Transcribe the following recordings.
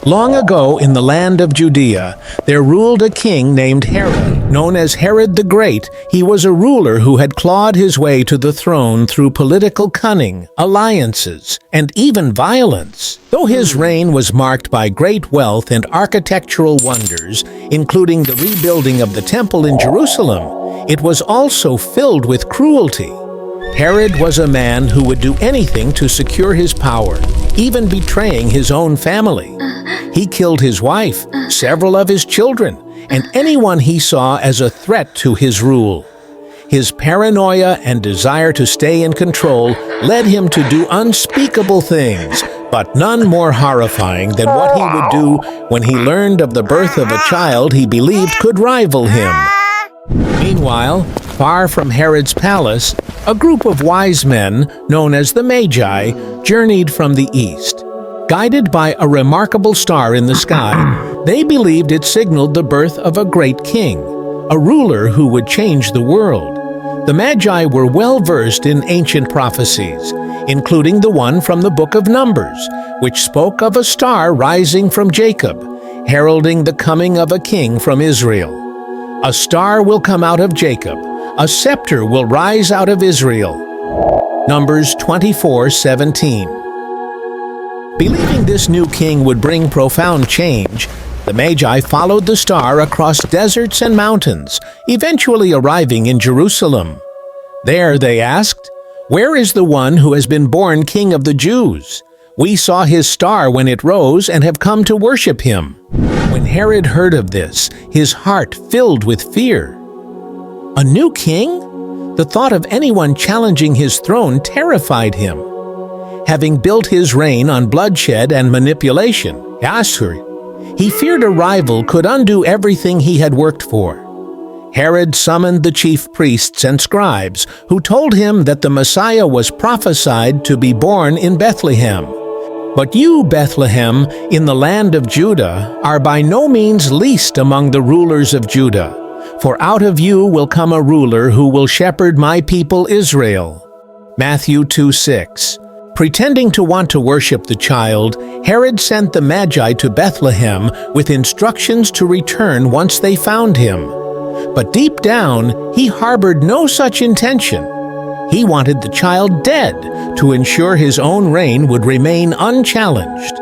Long ago in the land of Judea, there ruled a king named Herod. Known as Herod the Great, he was a ruler who had clawed his way to the throne through political cunning, alliances, and even violence. Though his reign was marked by great wealth and architectural wonders, including the rebuilding of the temple in Jerusalem, it was also filled with cruelty. Herod was a man who would do anything to secure his power, even betraying his own family. He killed his wife, several of his children, and anyone he saw as a threat to his rule. His paranoia and desire to stay in control led him to do unspeakable things, but none more horrifying than what he would do when he learned of the birth of a child he believed could rival him. Meanwhile, far from Herod's palace, a group of wise men, known as the Magi, journeyed from the east. Guided by a remarkable star in the sky, they believed it signaled the birth of a great king, a ruler who would change the world. The Magi were well versed in ancient prophecies, including the one from the book of Numbers, which spoke of a star rising from Jacob, heralding the coming of a king from Israel. A star will come out of Jacob, a scepter will rise out of Israel. Numbers 24:17. Believing this new king would bring profound change, the Magi followed the star across deserts and mountains, eventually arriving in Jerusalem. There they asked, "Where is the one who has been born King of the Jews? We saw his star when it rose and have come to worship him." When Herod heard of this, his heart filled with fear. A new king? The thought of anyone challenging his throne terrified him. Having built his reign on bloodshed and manipulation, he feared a rival could undo everything he had worked for. Herod summoned the chief priests and scribes, who told him that the Messiah was prophesied to be born in Bethlehem. "But you, Bethlehem, in the land of Judah, are by no means least among the rulers of Judah, for out of you will come a ruler who will shepherd my people Israel." Matthew 2:6. Pretending to want to worship the child, Herod sent the Magi to Bethlehem with instructions to return once they found him. But deep down, he harbored no such intention. He wanted the child dead to ensure his own reign would remain unchallenged.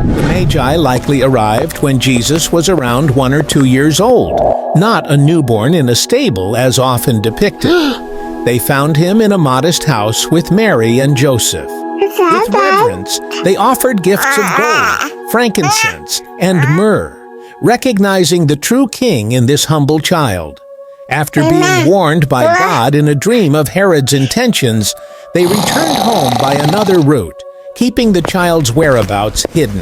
The Magi likely arrived when Jesus was around 1 or 2 years old, not a newborn in a stable as often depicted. They found him in a modest house with Mary and Joseph. With reverence, they offered gifts of gold, frankincense, and myrrh, recognizing the true king in this humble child. After being warned by God in a dream of Herod's intentions, they returned home by another route, keeping the child's whereabouts hidden.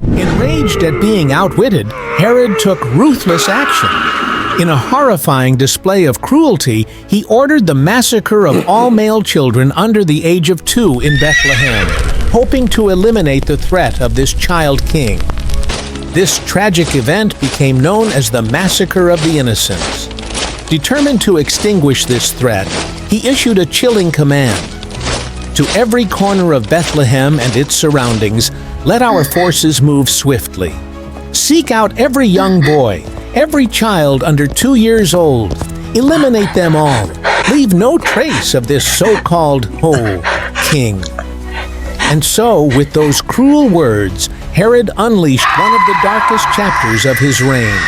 Enraged at being outwitted, Herod took ruthless action. In a horrifying display of cruelty, he ordered the massacre of all male children under the age of 2 in Bethlehem, hoping to eliminate the threat of this child king. This tragic event became known as the Massacre of the Innocents. Determined to extinguish this threat, he issued a chilling command. To every corner of Bethlehem and its surroundings, let our forces move swiftly. Seek out every young boy, every child under 2 years old. Eliminate them all. Leave no trace of this so-called whole king. And so, with those cruel words, Herod unleashed one of the darkest chapters of his reign,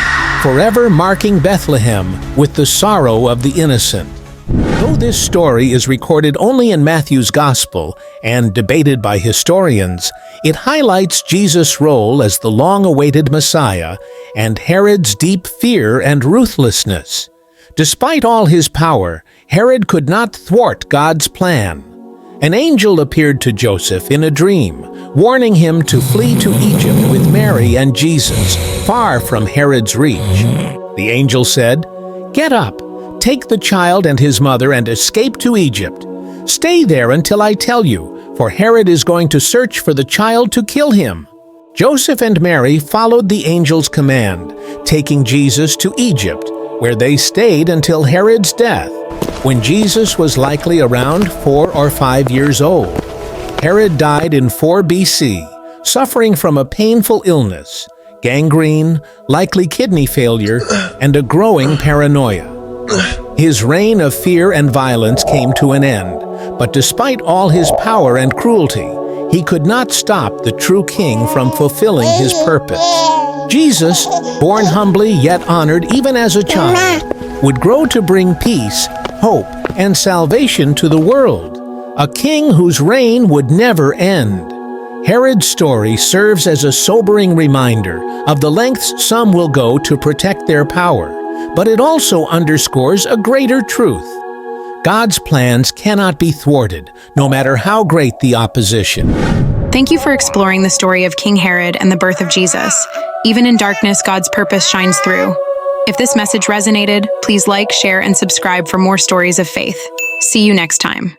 forever marking Bethlehem with the sorrow of the innocent. Though this story is recorded only in Matthew's Gospel and debated by historians, it highlights Jesus' role as the long-awaited Messiah and Herod's deep fear and ruthlessness. Despite all his power, Herod could not thwart God's plan. An angel appeared to Joseph in a dream, warning him to flee to Egypt with Mary and Jesus, far from Herod's reach. The angel said, "Get up, take the child and his mother and escape to Egypt. Stay there until I tell you, for Herod is going to search for the child to kill him." Joseph and Mary followed the angel's command, taking Jesus to Egypt, where they stayed until Herod's death, when Jesus was likely around 4 or 5 years old. Herod died in 4 BC, suffering from a painful illness, gangrene, likely kidney failure, and a growing paranoia. His reign of fear and violence came to an end, but despite all his power and cruelty, he could not stop the true king from fulfilling his purpose. Jesus, born humbly yet honored even as a child, would grow to bring peace, hope, and salvation to the world, a king whose reign would never end. Herod's story serves as a sobering reminder of the lengths some will go to protect their power, but it also underscores a greater truth. God's plans cannot be thwarted, no matter how great the opposition. Thank you for exploring the story of King Herod and the birth of Jesus. Even in darkness, God's purpose shines through. If this message resonated, please like, share, and subscribe for more stories of faith. See you next time.